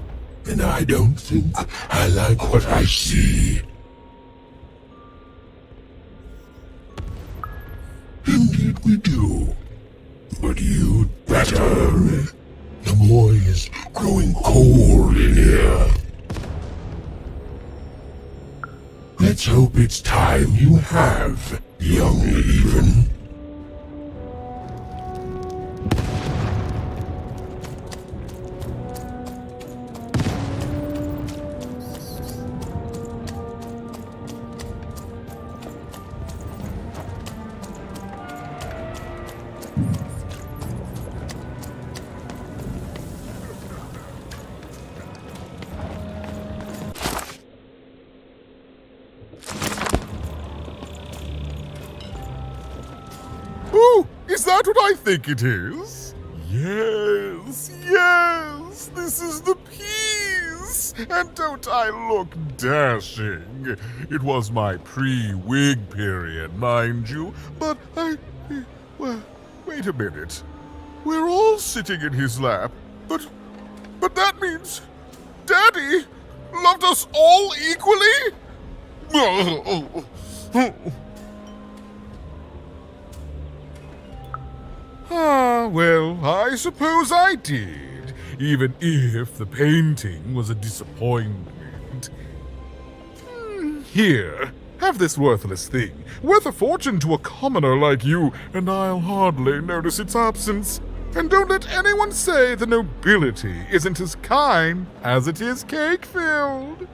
and I don't think I like what I see. Indeed we do. But you'd better. The boy is growing cold in here. Let's hope it's time you have, young even. Oh, is that what I think it is? Yes, yes, this is the piece! And don't I look dashing? It was my pre-wig period, mind you, but well, wait a minute. We're all sitting in his lap, but that means Daddy loved us all equally? Ah, well, I suppose I did, even if the painting was a disappointment. Here, have this worthless thing, worth a fortune to a commoner like you, and I'll hardly notice its absence. And don't let anyone say the nobility isn't as kind as it is cake-filled.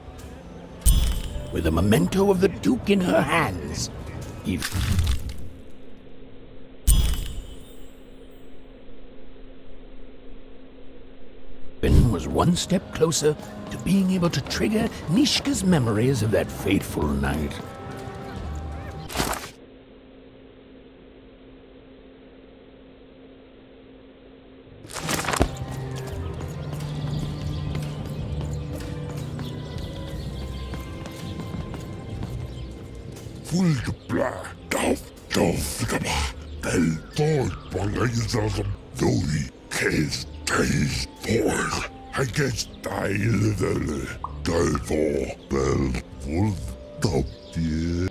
With a memento of the Duke in her hands, Ben was one step closer to being able to trigger Nishka's memories of that fateful night. Vulgabla, daf, del dog, balazazam, doi, kes, days, boy. I guess style the for bell, full top, yeah.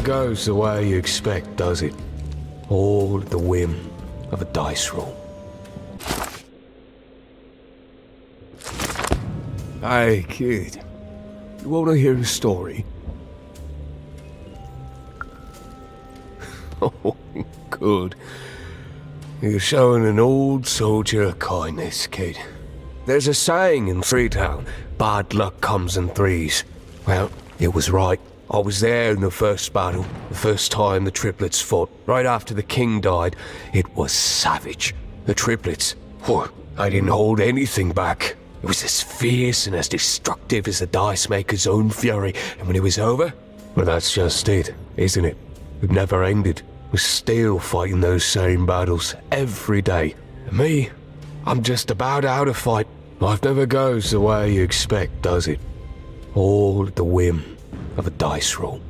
goes the way you expect, does it? All at the whim of a dice roll. Hey, kid. You want to hear a story? Oh, good. You're showing an old soldier kindness, kid. There's a saying in Freetown, bad luck comes in threes. Well, it was right. I was there in the first battle, the first time the triplets fought, right after the king died. It was savage. The triplets, I didn't hold anything back. It was as fierce and as destructive as the dice maker's own fury. And when it was over, well, that's just it, isn't it? It never ended. We're still fighting those same battles every day. And me, I'm just about out of fight. Life never goes the way you expect, does it? All at the whim of a dice roll.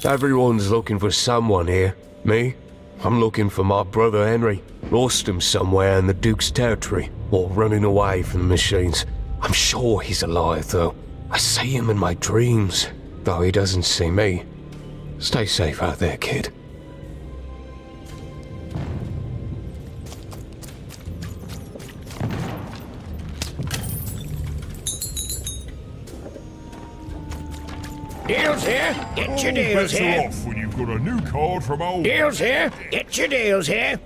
Everyone's looking for someone here. Me? I'm looking for my brother Henry. Lost him somewhere in the Duke's territory, or running away from the machines. I'm sure he's alive, though. I see him in my dreams, though he doesn't see me. Stay safe out there, kid. Deals here. Get your deals better here. off when you've got a new card from old... Deals here. Get your deals here.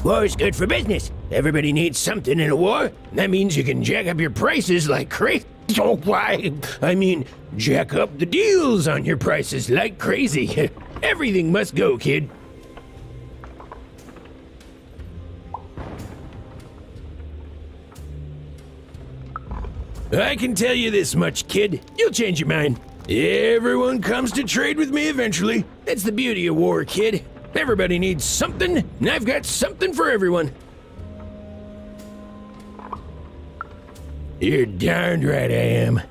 War's good for business. Everybody needs something in a war. That means you can jack up your prices like crazy. Oh, why? I mean, jack up the deals on your prices like crazy. Everything must go, kid. I can tell you this much, kid. You'll change your mind. Everyone comes to trade with me eventually. That's the beauty of war, kid. Everybody needs something, and I've got something for everyone. You're darned right I am.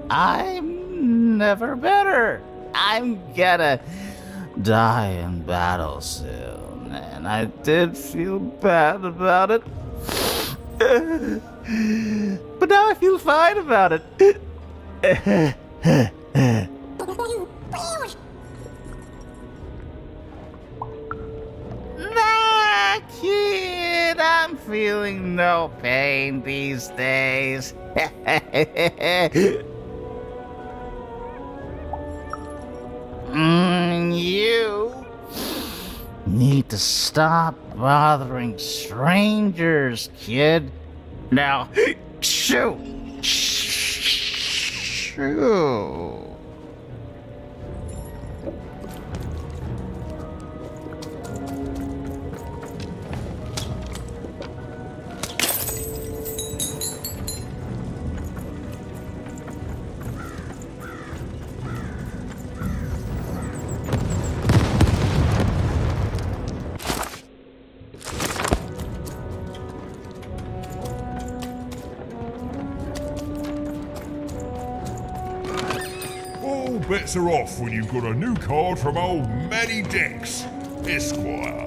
I'm never better. I'm gonna die in battle soon, and I did feel bad about it. But now I feel fine about it. Nah, kid, I'm feeling no pain these days. You need to stop bothering strangers, kid. Now, shoo! Shoo! All bets are off when you've got a new card from old Matty Dex, Esquire.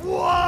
What?